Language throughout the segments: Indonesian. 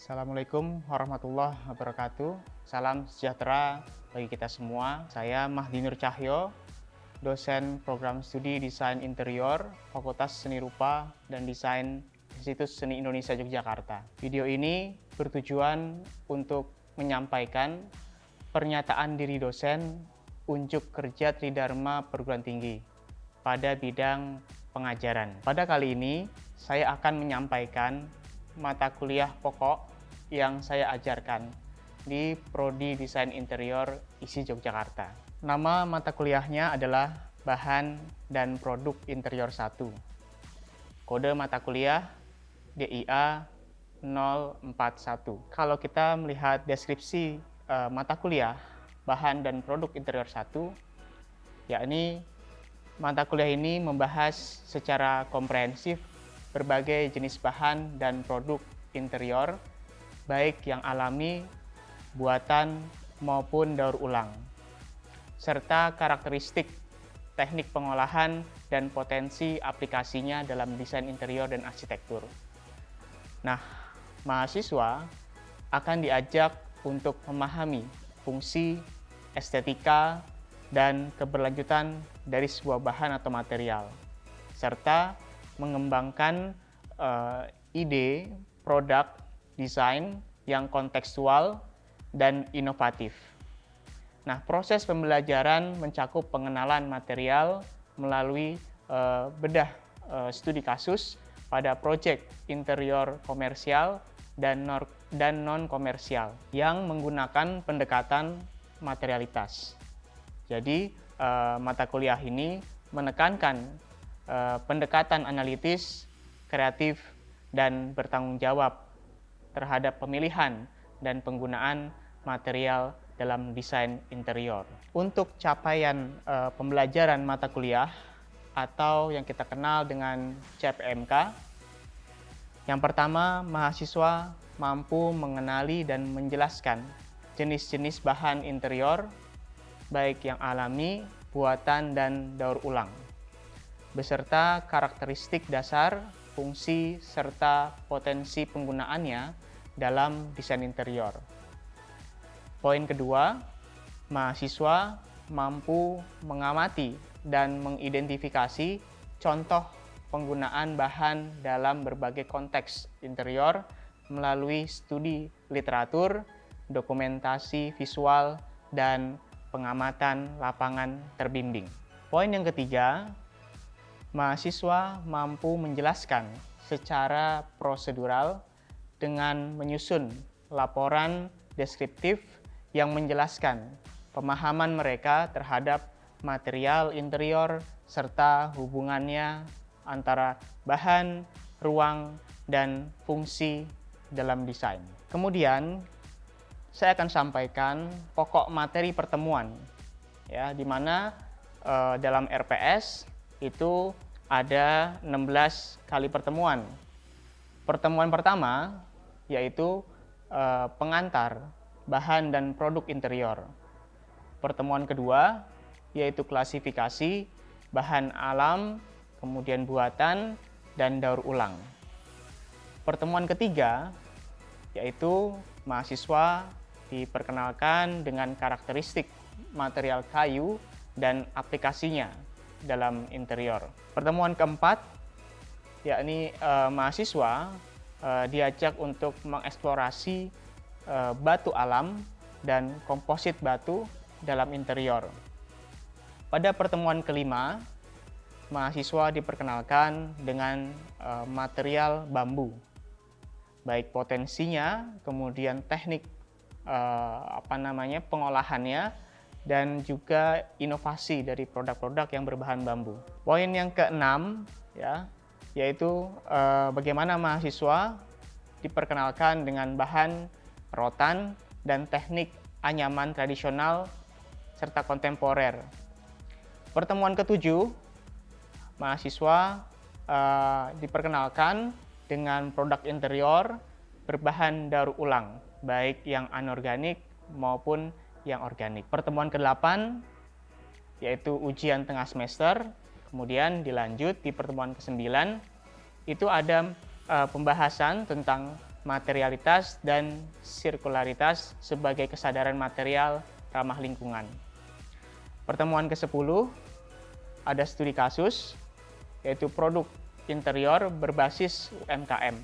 Assalamualaikum warahmatullahi wabarakatuh. Salam sejahtera bagi kita semua. Saya Mahdi Nur Cahyo, dosen program studi Desain Interior, Fakultas Seni Rupa dan Desain Institut Seni Indonesia Yogyakarta. Video ini bertujuan untuk menyampaikan pernyataan diri dosen unjuk kerja Tridharma Perguruan Tinggi pada bidang pengajaran. Pada kali ini, saya akan menyampaikan mata kuliah pokok yang saya ajarkan di Prodi Desain Interior ISI Yogyakarta. Nama mata kuliahnya adalah Bahan dan Produk Interior 1. Kode mata kuliah DIA 041. Kalau kita melihat deskripsi mata kuliah Bahan dan Produk Interior 1, yakni mata kuliah ini membahas secara komprehensif berbagai jenis bahan dan produk interior, baik yang alami, buatan, maupun daur ulang, serta karakteristik, teknik pengolahan, dan potensi aplikasinya dalam desain interior dan arsitektur. Nah, mahasiswa akan diajak untuk memahami fungsi, estetika, dan keberlanjutan dari sebuah bahan atau material, serta mengembangkan ide, produk, desain yang kontekstual dan inovatif. Nah, proses pembelajaran mencakup pengenalan material melalui bedah studi kasus pada proyek interior komersial dan non-komersial yang menggunakan pendekatan materialitas. Jadi, mata kuliah ini menekankan pendekatan analitis, kreatif, dan bertanggung jawab terhadap pemilihan dan penggunaan material dalam desain interior. Untuk capaian pembelajaran mata kuliah atau yang kita kenal dengan CPMK, yang pertama, mahasiswa mampu mengenali dan menjelaskan jenis-jenis bahan interior, baik yang alami, buatan, dan daur ulang, beserta karakteristik dasar, fungsi, serta potensi penggunaannya dalam desain interior. Poin kedua, mahasiswa mampu mengamati dan mengidentifikasi contoh penggunaan bahan dalam berbagai konteks interior melalui studi literatur, dokumentasi visual, dan pengamatan lapangan terbimbing. Poin yang ketiga, mahasiswa mampu menjelaskan secara prosedural dengan menyusun laporan deskriptif yang menjelaskan pemahaman mereka terhadap material interior serta hubungannya antara bahan, ruang, dan fungsi dalam desain. Kemudian, saya akan sampaikan pokok materi pertemuan, ya, di mana dalam RPS itu ada 16 kali pertemuan. Pertemuan pertama yaitu pengantar bahan dan produk interior. Pertemuan kedua yaitu klasifikasi bahan alam, kemudian buatan, dan daur ulang. Pertemuan ketiga yaitu mahasiswa diperkenalkan dengan karakteristik material kayu dan aplikasinya dalam interior. Pertemuan keempat, yakni mahasiswa diajak untuk mengeksplorasi batu alam dan komposit batu dalam interior. Pada pertemuan kelima, mahasiswa diperkenalkan dengan material bambu, baik potensinya, kemudian teknik pengolahannya, dan juga inovasi dari produk-produk yang berbahan bambu. Poin yang keenam, ya, yaitu bagaimana mahasiswa diperkenalkan dengan bahan rotan dan teknik anyaman tradisional serta kontemporer. Pertemuan ketujuh, mahasiswa diperkenalkan dengan produk interior berbahan daur ulang, baik yang anorganik maupun yang organik. Pertemuan ke-8 yaitu ujian tengah semester, kemudian dilanjut di pertemuan ke-9 itu ada pembahasan tentang materialitas dan sirkularitas sebagai kesadaran material ramah lingkungan. Pertemuan ke-10 ada studi kasus, yaitu produk interior berbasis UMKM.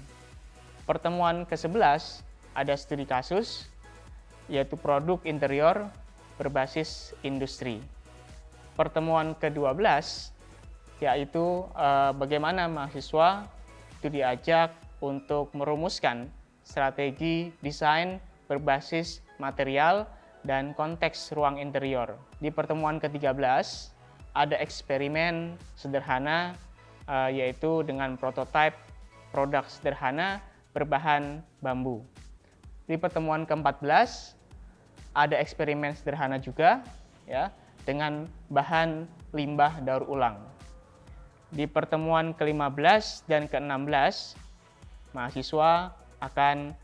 Pertemuan ke-11 ada studi kasus, yaitu produk interior berbasis industri. Pertemuan ke-12 yaitu bagaimana mahasiswa itu diajak untuk merumuskan strategi desain berbasis material dan konteks ruang interior. Di pertemuan ke-13 ada eksperimen sederhana yaitu dengan prototipe produk sederhana berbahan bambu. Di pertemuan ke-14 ada eksperimen sederhana juga ya dengan bahan limbah daur ulang. Di pertemuan ke-15 dan ke-16 mahasiswa akan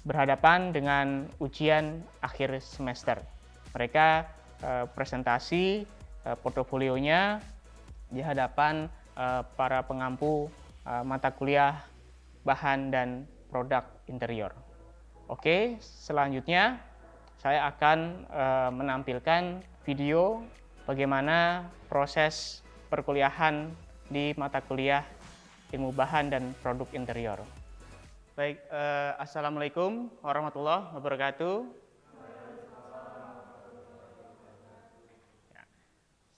berhadapan dengan ujian akhir semester. Mereka presentasi portofolionya di hadapan para pengampu mata kuliah bahan dan produk interior. Oke, selanjutnya saya akan menampilkan video bagaimana proses perkuliahan di mata kuliah ilmu bahan dan produk interior. Baik, Assalamualaikum warahmatullahi wabarakatuh.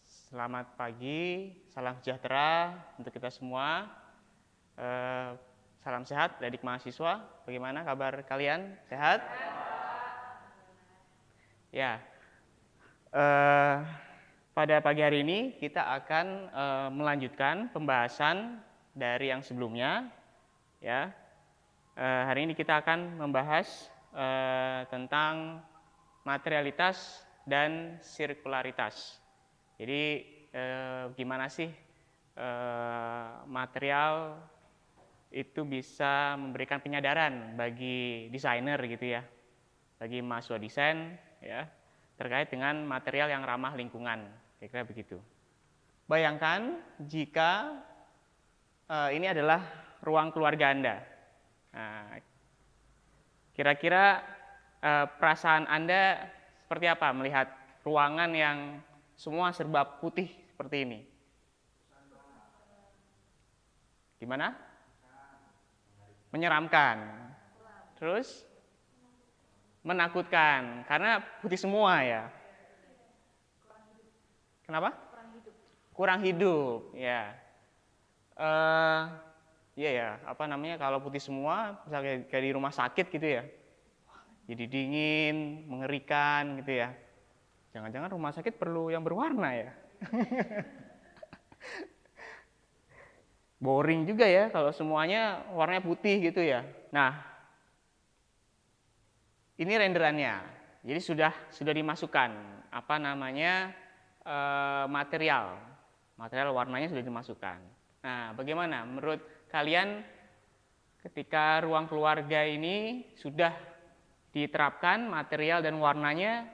Selamat pagi, salam sejahtera untuk kita semua. Salam sehat adik mahasiswa. Bagaimana kabar kalian? Sehat? Ya. Pada pagi hari ini kita akan melanjutkan pembahasan dari yang sebelumnya. Ya. Hari ini kita akan membahas tentang materialitas dan sirkularitas. Jadi gimana sih material itu bisa memberikan penyadaran bagi desainer gitu ya, bagi mahasiswa desain ya, terkait dengan material yang ramah lingkungan, kira-kira begitu. Bayangkan jika ini adalah ruang keluarga Anda. Nah, kira-kira perasaan Anda seperti apa melihat ruangan yang semua serba putih seperti ini? Gimana? Menyeramkan. Terus menakutkan karena putih semua ya. Kenapa? Kurang hidup, ya. Iya ya, apa namanya kalau putih semua, misalnya kayak di rumah sakit gitu ya. Jadi dingin, mengerikan gitu ya. Jangan-jangan rumah sakit perlu yang berwarna ya. Boring juga ya kalau semuanya warnanya putih gitu ya. Nah, ini renderannya. Jadi sudah dimasukkan apa namanya material warnanya sudah dimasukkan. Nah, bagaimana menurut kalian ketika ruang keluarga ini sudah diterapkan material dan warnanya,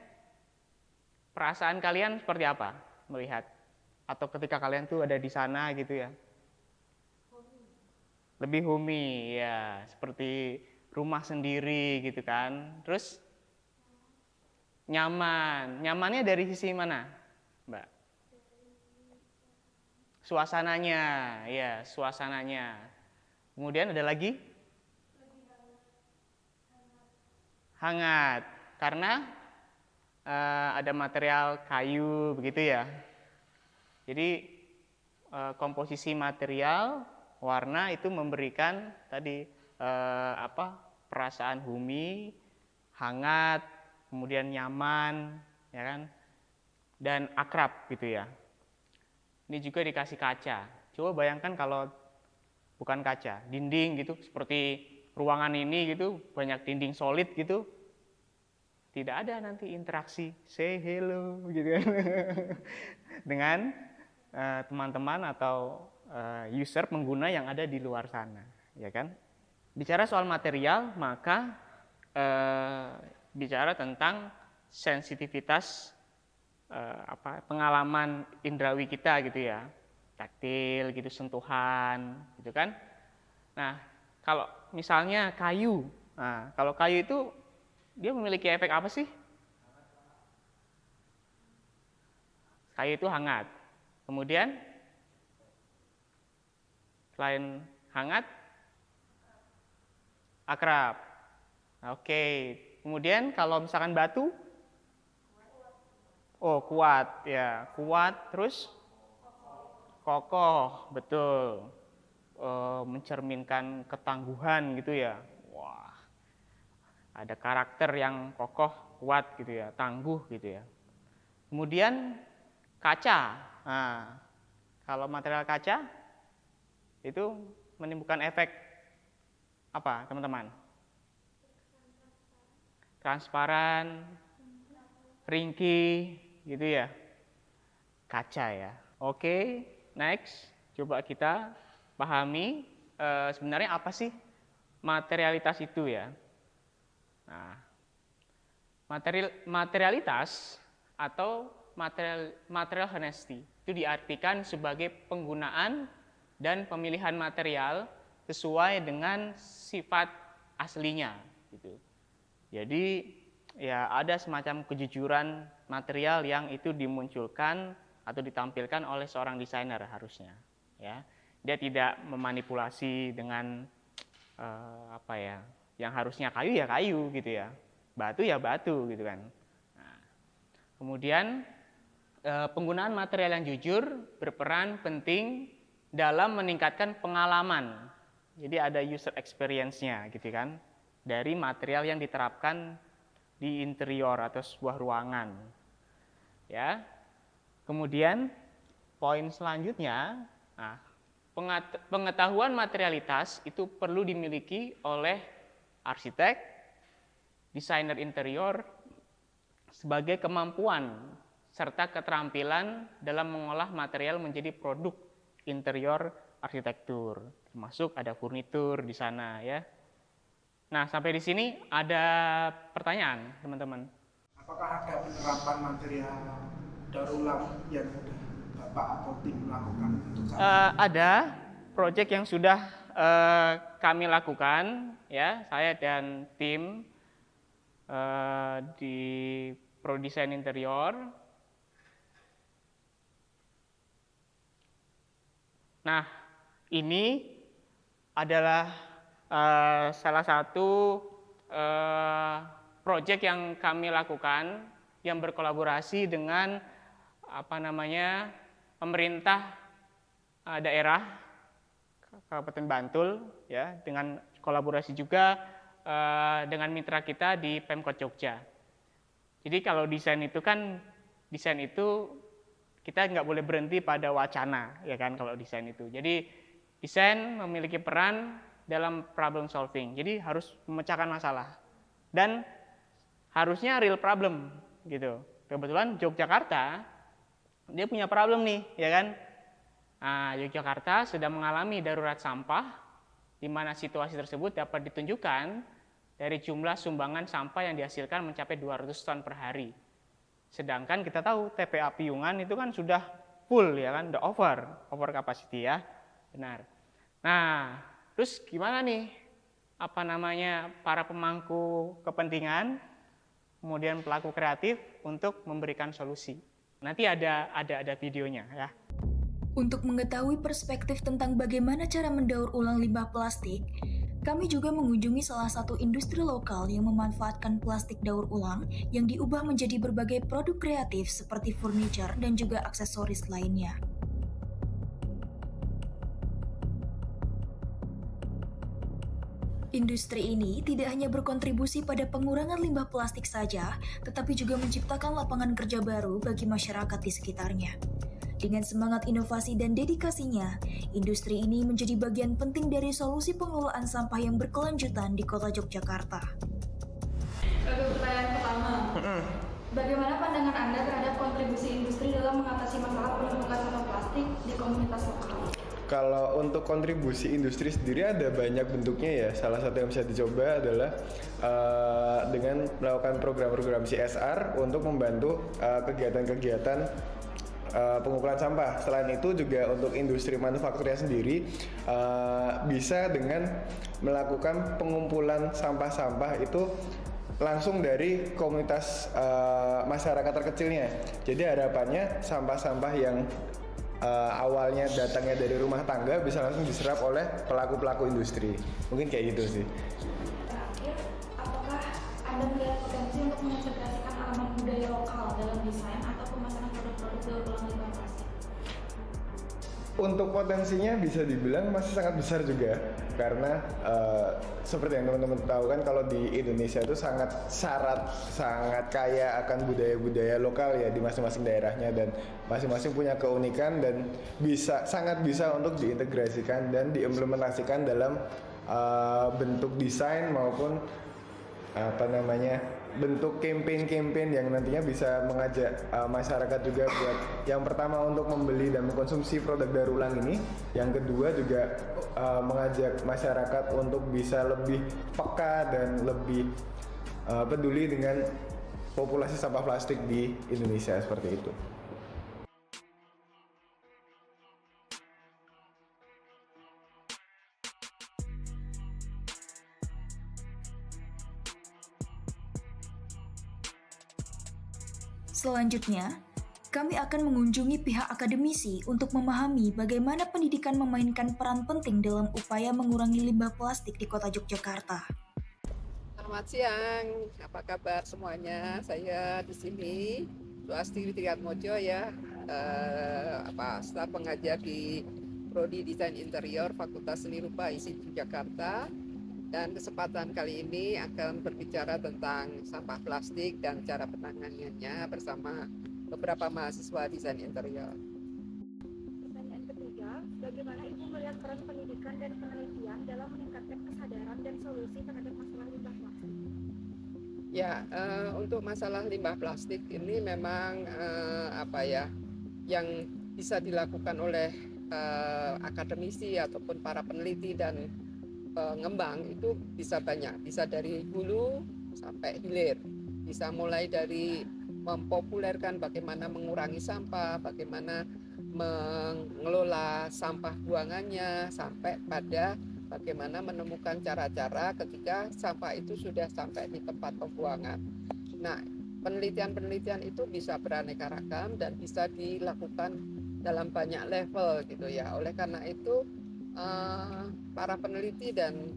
perasaan kalian seperti apa melihat? Atau ketika kalian tuh ada di sana gitu ya? Lebih homey ya, seperti rumah sendiri gitu kan. Terus nyaman. Nyamannya dari sisi mana, Mbak? Suasananya, ya, suasananya. Kemudian ada lagi? Hangat. Karena ada material kayu begitu ya. Jadi komposisi material, warna itu memberikan tadi perasaan homey, hangat, kemudian nyaman, ya kan, dan akrab gitu ya. Ini juga dikasih kaca. Coba bayangkan kalau bukan kaca, dinding gitu, seperti ruangan ini gitu, banyak dinding solid gitu, tidak ada nanti interaksi say hello gitu kan dengan teman-teman atau user pengguna yang ada di luar sana, ya kan? Bicara soal material, maka bicara tentang sensitivitas pengalaman indrawi kita gitu ya, taktil gitu, sentuhan gitu kan. Nah, Kalau misalnya kayu, nah kalau kayu itu dia memiliki efek apa sih? Kayu itu hangat. Kemudian selain hangat, akrab. Oke. Kemudian kalau misalkan batu, oh kuat ya, kuat terus kokoh, betul. Mencerminkan ketangguhan gitu ya. Wah, ada karakter yang kokoh, kuat gitu ya, tangguh gitu ya. Kemudian kaca. Nah, kalau material kaca itu menimbulkan efek apa, teman-teman? Transparan, ringkih, gitu ya. Kaca ya. Oke, next. Coba kita pahami sebenarnya apa sih materialitas itu ya. Nah, materialitas atau material honesty itu diartikan sebagai penggunaan dan pemilihan material sesuai dengan sifat aslinya gitu. Jadi ya ada semacam kejujuran material yang itu dimunculkan atau ditampilkan oleh seorang desainer harusnya ya. Dia tidak memanipulasi dengan apa ya, yang harusnya kayu ya kayu gitu ya, batu ya batu gitu kan. Nah, kemudian penggunaan material yang jujur berperan penting dalam meningkatkan pengalaman. Jadi ada user experience-nya gitu kan, dari material yang diterapkan di interior atau sebuah ruangan. Ya. Kemudian poin selanjutnya, nah, pengetahuan materialitas itu perlu dimiliki oleh arsitek, desainer interior sebagai kemampuan serta keterampilan dalam mengolah material menjadi produk interior arsitektur. Termasuk ada furnitur di sana ya. Nah, sampai di sini ada pertanyaan, teman-teman. Apakah ada penerapan material daur ulang yang sudah Bapak atau tim lakukan untuk saat ini? Ada proyek yang sudah kami lakukan, ya, saya dan tim di ProDesign Interior. Nah, ini adalah salah satu proyek yang kami lakukan yang berkolaborasi dengan pemerintah daerah Kabupaten Bantul ya, dengan kolaborasi juga dengan mitra kita di Pemkot Jogja. Jadi kalau desain itu kita nggak boleh berhenti pada wacana ya kan kalau desain itu. Jadi desain memiliki peran dalam problem solving. Jadi harus memecahkan masalah dan harusnya real problem gitu. Kebetulan Yogyakarta dia punya problem nih, ya kan? Nah, Yogyakarta sedang mengalami darurat sampah, di mana situasi tersebut dapat ditunjukkan dari jumlah sumbangan sampah yang dihasilkan mencapai 200 ton per hari. Sedangkan kita tahu TPA Piungan itu kan sudah full, ya kan? Udah over capacity ya, benar. Nah, terus gimana nih? Para pemangku kepentingan, kemudian pelaku kreatif untuk memberikan solusi. Nanti ada videonya ya. Untuk mengetahui perspektif tentang bagaimana cara mendaur ulang limbah plastik, kami juga mengunjungi salah satu industri lokal yang memanfaatkan plastik daur ulang yang diubah menjadi berbagai produk kreatif seperti furniture dan juga aksesoris lainnya. Industri ini tidak hanya berkontribusi pada pengurangan limbah plastik saja, tetapi juga menciptakan lapangan kerja baru bagi masyarakat di sekitarnya. Dengan semangat inovasi dan dedikasinya, industri ini menjadi bagian penting dari solusi pengelolaan sampah yang berkelanjutan di Kota Yogyakarta. Oke, pertanyaan pertama. Bagaimana pandangan Anda terhadap kontribusi industri dalam mengatasi masalah penumpukan sampah plastik di komunitas lokal? Kalau untuk kontribusi industri sendiri ada banyak bentuknya ya. Salah satu yang bisa dicoba adalah dengan melakukan program-program CSR untuk membantu kegiatan-kegiatan pengumpulan sampah. Selain itu juga untuk industri manufakturnya sendiri bisa dengan melakukan pengumpulan sampah-sampah itu langsung dari komunitas masyarakat terkecilnya. Jadi harapannya sampah-sampah yang awalnya datangnya dari rumah tangga bisa langsung diserap oleh pelaku-pelaku industri. Mungkin kayak gitu sih. Terakhir, apakah Anda melihat potensi untuk mengintegrasikan elemen budaya lokal dalam desain atau pemasaran produk-produk daur ulang limbah plastik? Untuk potensinya bisa dibilang masih sangat besar juga, karena seperti yang teman-teman tahu kan, kalau di Indonesia itu sangat kaya akan budaya-budaya lokal ya di masing-masing daerahnya, dan masing-masing punya keunikan dan sangat bisa untuk diintegrasikan dan diimplementasikan dalam bentuk desain maupun bentuk campaign yang nantinya bisa mengajak masyarakat juga buat yang pertama untuk membeli dan mengkonsumsi produk daur ulang ini, yang kedua juga mengajak masyarakat untuk bisa lebih peka dan lebih peduli dengan populasi sampah plastik di Indonesia seperti itu. Selanjutnya, kami akan mengunjungi pihak akademisi untuk memahami bagaimana pendidikan memainkan peran penting dalam upaya mengurangi limbah plastik di Kota Yogyakarta. Selamat siang, apa kabar semuanya? Saya di sini Suasti Triatmojo ya, staf pengajar di Prodi Desain Interior Fakultas Seni Rupa ISIP Jakarta. Dan kesempatan kali ini akan berbicara tentang sampah plastik dan cara penanganannya bersama beberapa mahasiswa desain interior. Pertanyaan ketiga, bagaimana Ibu melihat peran pendidikan dan penelitian dalam meningkatkan kesadaran dan solusi terhadap masalah limbah plastik? Ya, untuk masalah limbah plastik ini memang yang bisa dilakukan oleh akademisi ataupun para peneliti dan pengembang itu bisa banyak, bisa dari hulu sampai hilir, bisa mulai dari mempopulerkan bagaimana mengurangi sampah, bagaimana mengelola sampah buangannya, sampai pada bagaimana menemukan cara-cara ketika sampah itu sudah sampai di tempat pembuangan. Nah, penelitian-penelitian itu bisa beraneka ragam dan bisa dilakukan dalam banyak level gitu ya. Oleh karena itu para peneliti dan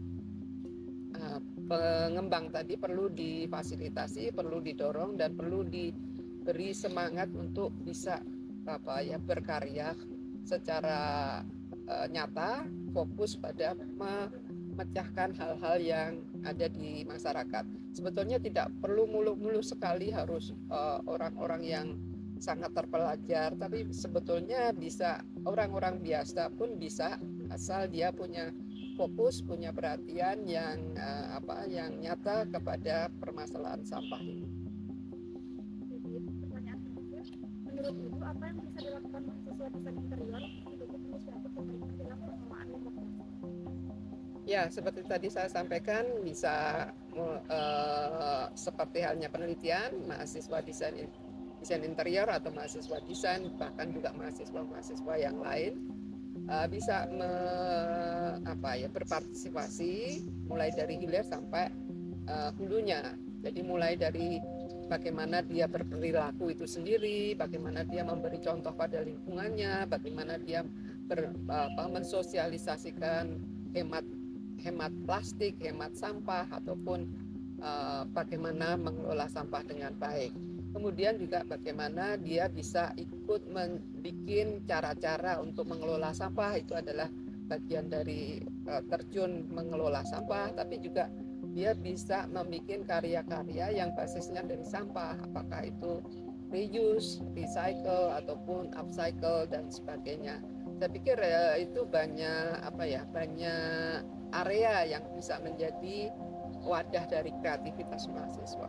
pengembang tadi perlu difasilitasi, perlu didorong dan perlu diberi semangat untuk bisa berkarya secara nyata, fokus pada memecahkan hal-hal yang ada di masyarakat. Sebetulnya tidak perlu mulu-mulu sekali harus orang-orang yang sangat terpelajar, tapi sebetulnya bisa orang-orang biasa pun bisa, asal dia punya fokus, punya perhatian yang nyata kepada permasalahan sampah ini. Jadi, pertanyaan terakhir, menurut Ibu apa yang bisa dilakukan mahasiswa desain interior untuk inisiatif pemerintah dalam pengelolaan limbah plastik? Ya, seperti tadi saya sampaikan, bisa seperti halnya penelitian, mahasiswa desain interior atau mahasiswa desain, bahkan juga mahasiswa yang lain bisa berpartisipasi mulai dari hilir sampai hulunya. Jadi mulai dari bagaimana dia berperilaku itu sendiri, bagaimana dia memberi contoh pada lingkungannya, bagaimana dia mensosialisasikan hemat plastik, hemat sampah, ataupun bagaimana mengelola sampah dengan baik. Kemudian juga bagaimana dia bisa ikut membuat cara-cara untuk mengelola sampah, itu adalah bagian dari terjun mengelola sampah, tapi juga dia bisa membuat karya-karya yang basisnya dari sampah, apakah itu reuse, recycle, ataupun upcycle dan sebagainya. Saya pikir itu banyak area yang bisa menjadi wadah dari kreativitas mahasiswa.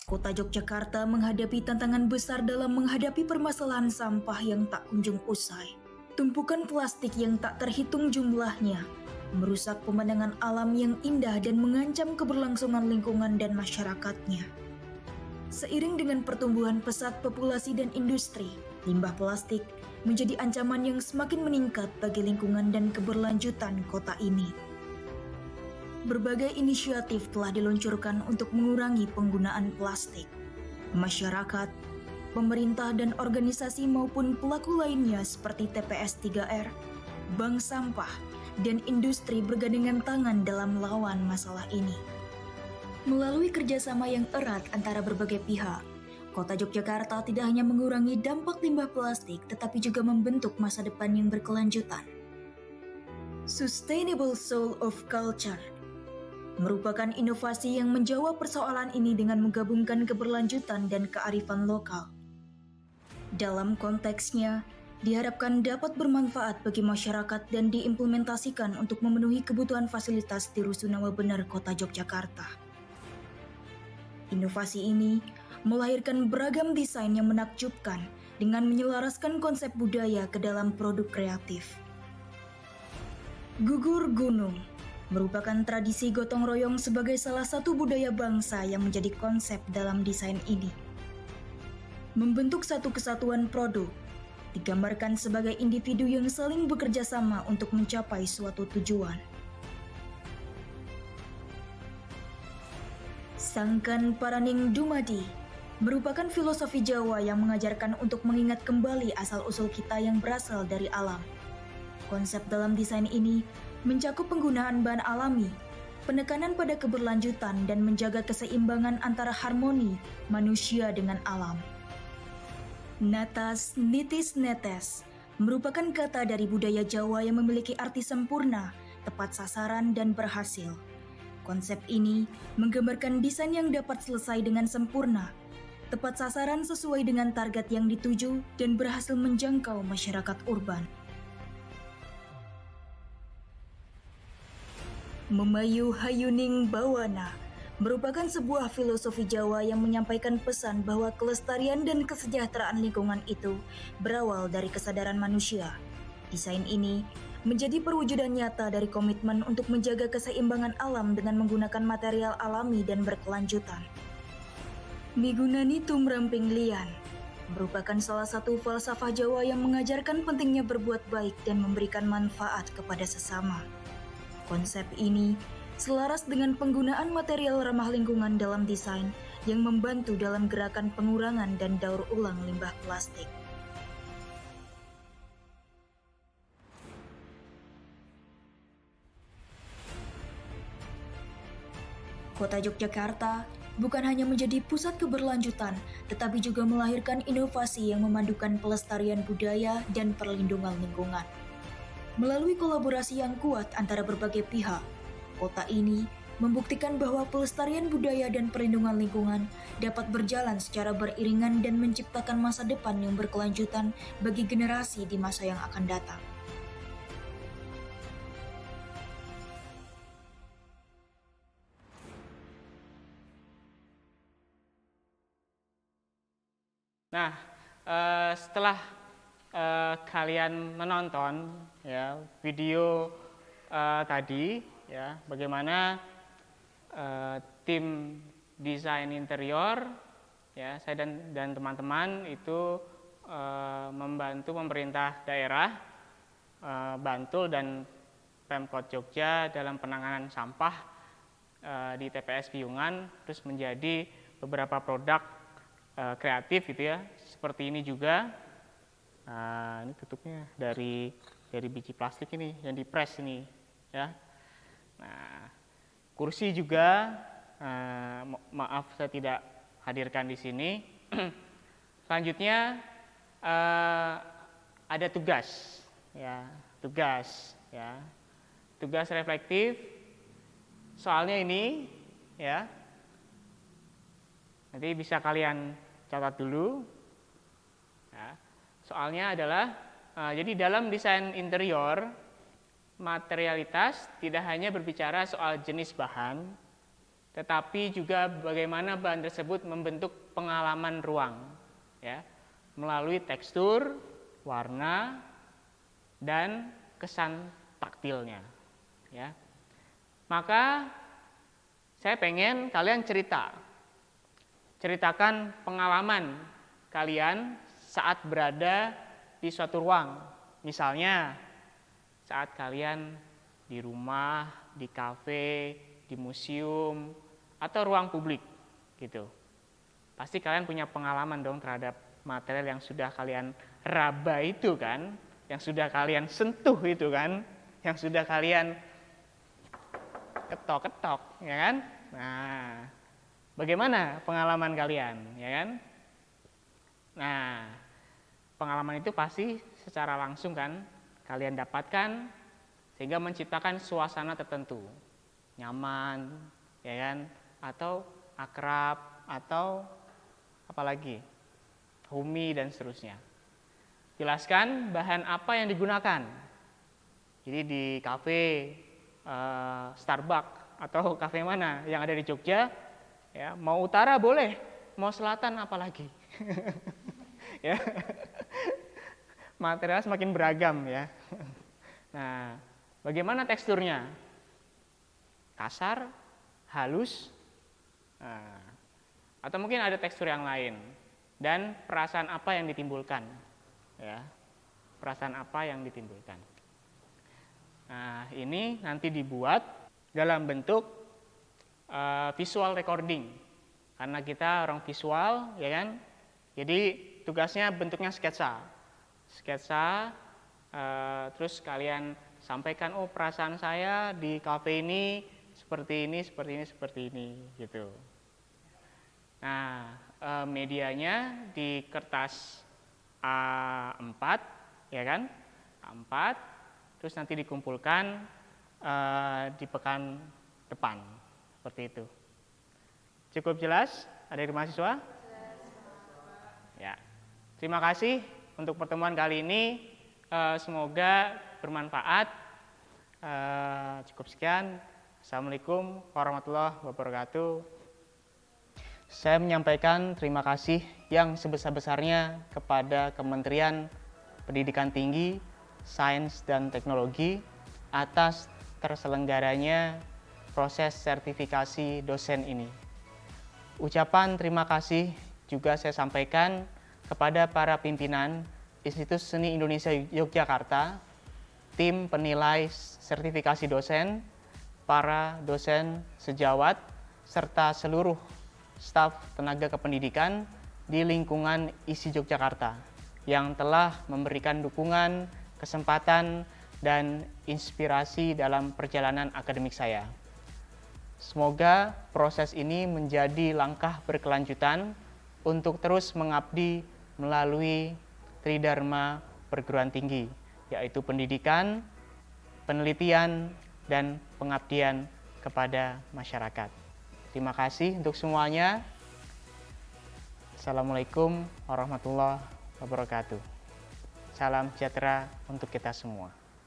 Kota Yogyakarta menghadapi tantangan besar dalam menghadapi permasalahan sampah yang tak kunjung usai. Tumpukan plastik yang tak terhitung jumlahnya merusak pemandangan alam yang indah dan mengancam keberlangsungan lingkungan dan masyarakatnya. Seiring dengan pertumbuhan pesat populasi dan industri, limbah plastik menjadi ancaman yang semakin meningkat bagi lingkungan dan keberlanjutan kota ini. Berbagai inisiatif telah diluncurkan untuk mengurangi penggunaan plastik. Masyarakat, pemerintah dan organisasi maupun pelaku lainnya seperti TPS 3R, bank sampah, dan industri bergandengan tangan dalam melawan masalah ini. Melalui kerjasama yang erat antara berbagai pihak, Kota Yogyakarta tidak hanya mengurangi dampak limbah plastik, tetapi juga membentuk masa depan yang berkelanjutan. Sustainable Soul of Culture merupakan inovasi yang menjawab persoalan ini dengan menggabungkan keberlanjutan dan kearifan lokal. Dalam konteksnya, diharapkan dapat bermanfaat bagi masyarakat dan diimplementasikan untuk memenuhi kebutuhan fasilitas di Rusunawa Bener Kota Yogyakarta. Inovasi ini melahirkan beragam desain yang menakjubkan dengan menyelaraskan konsep budaya ke dalam produk kreatif. Gugur gunung merupakan tradisi gotong royong sebagai salah satu budaya bangsa yang menjadi konsep dalam desain ini. Membentuk satu kesatuan produk, digambarkan sebagai individu yang saling bekerja sama untuk mencapai suatu tujuan. Sangkan Paraning Dumadi merupakan filosofi Jawa yang mengajarkan untuk mengingat kembali asal-usul kita yang berasal dari alam. Konsep dalam desain ini mencakup penggunaan bahan alami, penekanan pada keberlanjutan dan menjaga keseimbangan antara harmoni manusia dengan alam. Natas nitis netes merupakan kata dari budaya Jawa yang memiliki arti sempurna, tepat sasaran dan berhasil. Konsep ini menggambarkan desain yang dapat selesai dengan sempurna, tepat sasaran sesuai dengan target yang dituju dan berhasil menjangkau masyarakat urban. Memayu Hayuning Bawana merupakan sebuah filosofi Jawa yang menyampaikan pesan bahwa kelestarian dan kesejahteraan lingkungan itu berawal dari kesadaran manusia. Desain ini menjadi perwujudan nyata dari komitmen untuk menjaga keseimbangan alam dengan menggunakan material alami dan berkelanjutan. Migunani tumramping lian merupakan salah satu falsafah Jawa yang mengajarkan pentingnya berbuat baik dan memberikan manfaat kepada sesama. Konsep ini selaras dengan penggunaan material ramah lingkungan dalam desain yang membantu dalam gerakan pengurangan dan daur ulang limbah plastik. Kota Yogyakarta bukan hanya menjadi pusat keberlanjutan, tetapi juga melahirkan inovasi yang memadukan pelestarian budaya dan perlindungan lingkungan. Melalui kolaborasi yang kuat antara berbagai pihak, kota ini membuktikan bahwa pelestarian budaya dan perlindungan lingkungan dapat berjalan secara beriringan dan menciptakan masa depan yang berkelanjutan bagi generasi di masa yang akan datang. Nah, setelah kalian menonton ya video tadi ya bagaimana tim desain interior ya saya dan teman-teman itu membantu pemerintah daerah Bantul dan Pemkot Jogja dalam penanganan sampah di TPS Piungan, terus menjadi beberapa produk kreatif gitu ya, seperti ini juga. Nah, ini tutupnya dari biji plastik ini yang dipres ini ya. Nah, kursi juga maaf saya tidak hadirkan di sini. Selanjutnya ada tugas ya, tugas reflektif. Soalnya ini ya. Nanti bisa kalian catat dulu. Ya. Soalnya adalah, jadi dalam desain interior, materialitas tidak hanya berbicara soal jenis bahan, tetapi juga bagaimana bahan tersebut membentuk pengalaman ruang, ya, melalui tekstur, warna, dan kesan taktilnya. Ya. Maka saya pengen kalian cerita ceritakan pengalaman kalian saat berada di suatu ruang. Misalnya saat kalian di rumah, di kafe, di museum, atau ruang publik gitu. Pasti kalian punya pengalaman dong terhadap material yang sudah kalian raba itu kan, yang sudah kalian sentuh itu kan, yang sudah kalian ketok-ketok, ya kan? Nah, bagaimana pengalaman kalian, ya kan? Nah, pengalaman itu pasti secara langsung kan kalian dapatkan sehingga menciptakan suasana tertentu, nyaman, ya kan? Atau akrab, atau apalagi homey dan seterusnya. Jelaskan bahan apa yang digunakan. Jadi di kafe Starbucks atau kafe mana yang ada di Jogja, ya, mau utara boleh, mau selatan apalagi. Ya. Material semakin beragam ya. Nah, bagaimana teksturnya? Kasar, halus, atau mungkin ada tekstur yang lain. Dan perasaan apa yang ditimbulkan? Ya, perasaan apa yang ditimbulkan? Nah, ini nanti dibuat dalam bentuk visual recording. Karena kita orang visual, ya kan? Jadi tugasnya bentuknya sketsa. Sketsa, terus kalian sampaikan, oh perasaan saya di kafe ini seperti ini, seperti ini, seperti ini, gitu. Nah, medianya di kertas A4, ya kan? A4, terus nanti dikumpulkan di pekan depan, seperti itu. Cukup jelas? Ada dari mahasiswa? Ya. Terima kasih untuk pertemuan kali ini. Semoga bermanfaat. Cukup sekian. Assalamualaikum warahmatullahi wabarakatuh. Saya menyampaikan terima kasih yang sebesar-besarnya kepada Kementerian Pendidikan Tinggi, Sains dan Teknologi atas terselenggaranya proses sertifikasi dosen ini. Ucapan terima kasih juga saya sampaikan kepada para pimpinan Institut Seni Indonesia Yogyakarta, tim penilai sertifikasi dosen, para dosen sejawat, serta seluruh staf tenaga kependidikan di lingkungan ISI Yogyakarta yang telah memberikan dukungan, kesempatan, dan inspirasi dalam perjalanan akademik saya. Semoga proses ini menjadi langkah berkelanjutan untuk terus mengabdi melalui Tridharma Perguruan Tinggi, yaitu pendidikan, penelitian, dan pengabdian kepada masyarakat. Terima kasih untuk semuanya. Assalamualaikum warahmatullahi wabarakatuh. Salam sejahtera untuk kita semua.